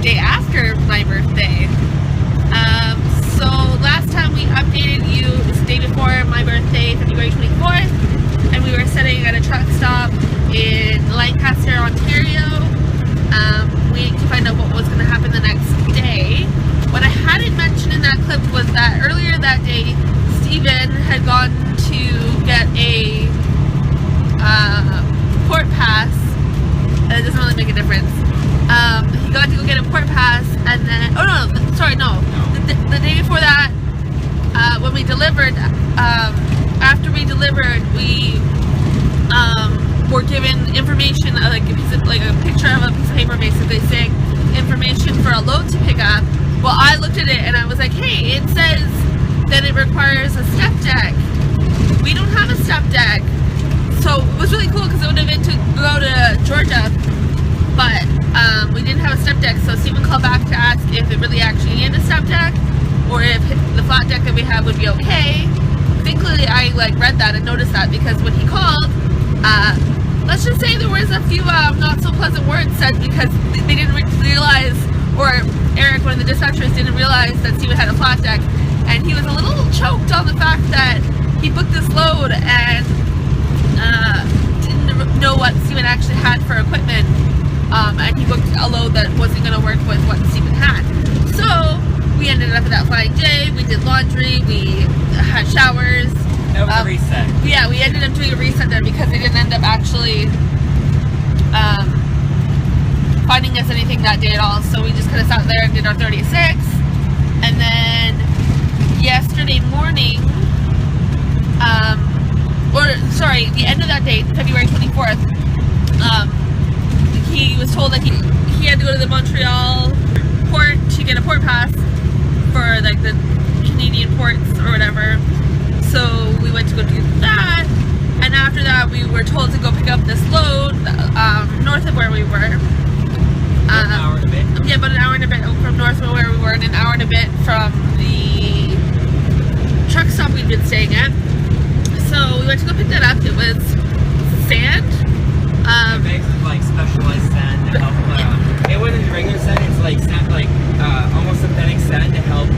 day after my birthday. So last time we updated you, it was the day before my birthday, February 24th, and we were sitting at a truck stop in Lancaster, Ontario, waiting to find out what was going to happen the next day. What I hadn't mentioned in that clip was that earlier that day, Steven had gone to get a port pass. It doesn't really make a difference. He got to go get a port pass, and then the day before that, when we delivered, after we delivered, we were given information, like a picture of a piece of paper, basically saying information for a load to pick up. Well, I looked at it and I was like, hey, it says that it requires a step deck. We don't have a step deck. So it was really cool because it would have been to go to Georgia, but we didn't have a step deck. So Steven called back to ask if it really actually needed a step deck, or if the flat deck that we have would be okay. Thankfully, I read that and noticed that, because when he called, let's just say there was a few not so pleasant words said, because they didn't realize, or Eric, one of the dispatchers, didn't realize that Steven had a flat deck, and he was a little choked on the fact that he booked this load and didn't know what Steven actually had for equipment, and he booked a load that wasn't going to work with what Steven had. So we ended up at that Flying J. We did laundry, we had showers. That was a reset. Yeah, we ended up doing a reset there because they didn't end up actually finding us anything that day at all. So we just kind of sat there and did our 36. And then yesterday morning, the end of that day, February 24th, he was told that he had to go to the Montreal port to get a port pass for the Canadian ports or whatever. So we went to go do that, and after that we were told to go pick up this load north of where we were. An hour and a bit? Yeah, about an hour and a bit from north of where we were, and an hour and a bit from the truck stop we'd been staying at. So we went to go pick that up. It was sand. Bags of specialized sand to help. It wasn't regular sand. It's sand, almost synthetic sand to help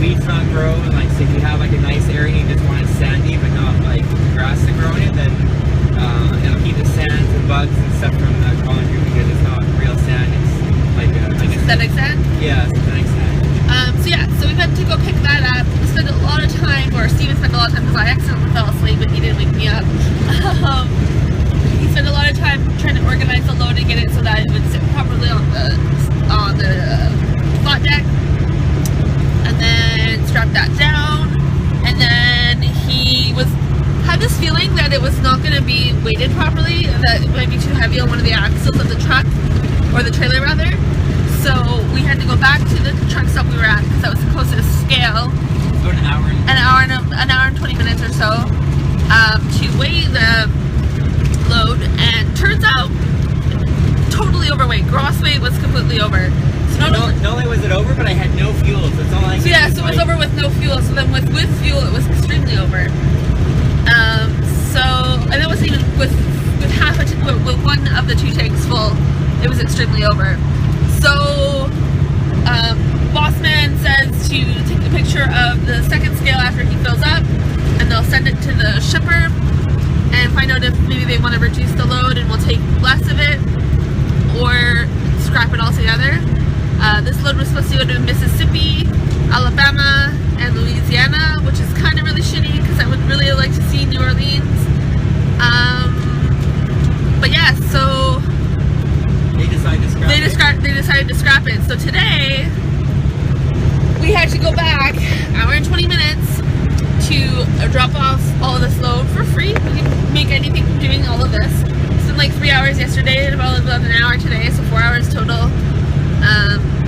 weeds not grow. And so if you have a nice area and you just want it sandy but not grass to grow in it, then it'll keep the sands and bugs and stuff from crawling through, because it's not real sand. It's synthetic sand? Yeah, synthetic sand. So we went to go pick that up. We spent a lot of time, or Steven spent a lot of time, because I accidentally fell asleep and he didn't wake me up. He spent a lot of time trying to organize the load and get it so that it would sit properly on the flat deck, and then strap that down. And then he had this feeling that it was not going to be weighted properly, that it might be too heavy on one of the axles of the truck, or the trailer rather. So we had to go back to the truck stop we were at, because that was the closest scale. So an hour and 20 minutes or so to weigh the load, and turns out totally overweight. Gross weight was completely over. So not only was it over, but I had no fuel. So it's all so it was over with no fuel. So then with fuel, it was extremely over. And it wasn't even with one of the 2 tanks full, it was extremely over. So Bossman says to take a picture of the second scale after he fills up, and they'll send it to the shipper and find out if maybe they want to reduce the load and we'll take less of it, or scrap it altogether. This load was supposed to go to Mississippi, Alabama, and Louisiana, which is kind of really shitty because I would really like to see New Orleans. But yeah, so they decided to scrap it. So today we had to go back hour and 20 minutes to drop off all of this load for free. We didn't make anything from doing all of this. So 3 hours yesterday and about an hour today, so 4 hours total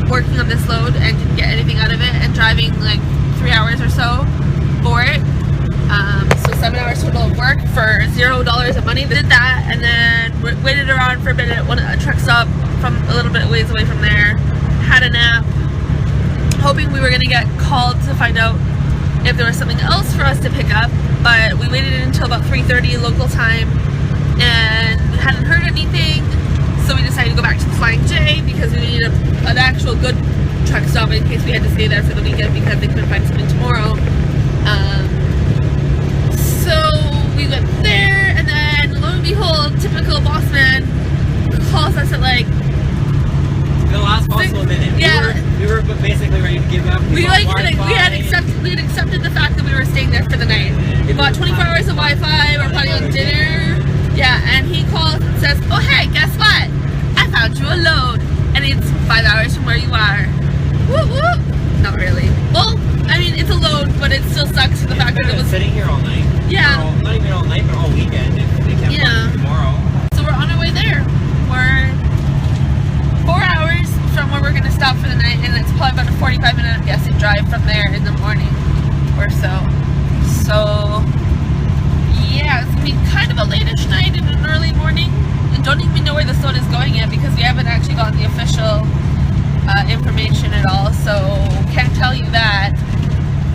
working on this load, and didn't get anything out of it, and driving 3 hours or so for it. So 7 hours total of work for $0 of money. We did that, and then waited around for a bit at a truck stop from a little bit ways away from there. Had a nap, hoping we were going to get called to find out if there was something else for us to pick up, but we waited until about 3:30 local time and hadn't heard anything. So we decided to go back to the Flying J because we needed impossible minute. Yeah. We were basically ready to give up. We bought had Wi-Fi. accepted the fact that we were staying there for the night. We bought 24 hours of Wi-Fi. We're planning on dinner. Yeah, and he calls and says, "Oh hey, guess what? I found you a load, and it's 5 hours from where you are." Whoop whoop. Not really. Well, I mean it's a load, but it still sucks for the fact that it was. Sitting here all night. Yeah. Not even all night, but all weekend. If they can't Yeah. find tomorrow. So we're on our way there. We're 4 hours from where we're gonna stop for the night, and it's probably about a 45-minute, I'm guessing, drive from there in the morning or so. So yeah, it's gonna be kind of a late-ish night and an early morning. I don't even know where the soda is going yet because we haven't actually gotten the official information at all, so can't tell you that.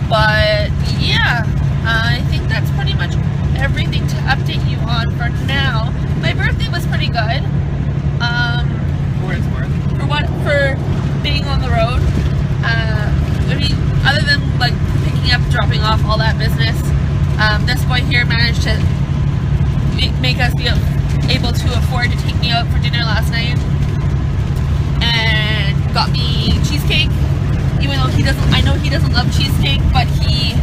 But yeah, I think that's pretty much everything to update you on for now. My birthday was pretty good. For it's worth. For being on the road. I mean, other than like picking up, dropping off, all that business, this boy here managed to make us be able to afford to take me out for dinner last night, and got me cheesecake. Even though I know he doesn't love cheesecake, but he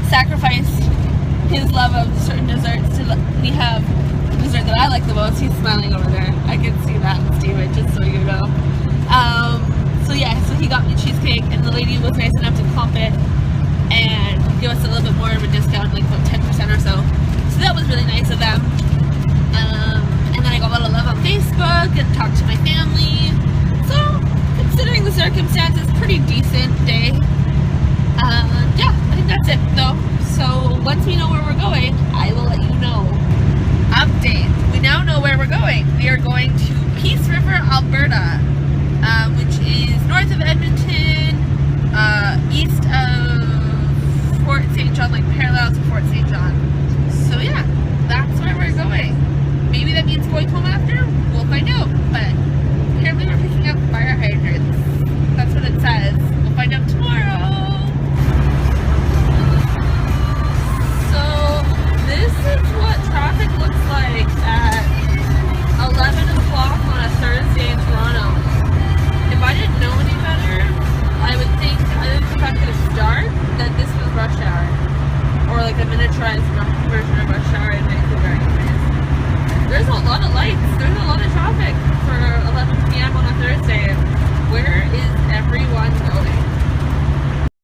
sacrificed his love of certain desserts to let me have the dessert that I like the most. He's smiling over there. I can see that, Steven, just so you know. So yeah, so he got me cheesecake, and the lady was nice enough to comp it and give us a little bit more of a discount, like about 10% or so. So that was really nice of them. And then I got a lot of love on Facebook and talked to my family. So considering the circumstances, pretty decent day. Yeah, I think that's it though. So once we know where we're going, I will let you know. Update. We now know where we're going. We are going to Peace River, Alberta, which is north of Edmonton, east of Fort St. John, like parallel to Fort St. John. So yeah, that's where we're going. Maybe that means going home after? We'll find out. But apparently we're picking up fire hydrants. That's what it says. We'll find out tomorrow. So this is what traffic looks like at 11 o'clock on a Thursday in Toronto. If I didn't know any better, I would think, other than the fact that it's dark, that this was rush hour. Or like a miniaturized version of rush hour in Vancouver anyways. There's a lot of lights. There's a lot of traffic for 11 p.m. on a Thursday. Where is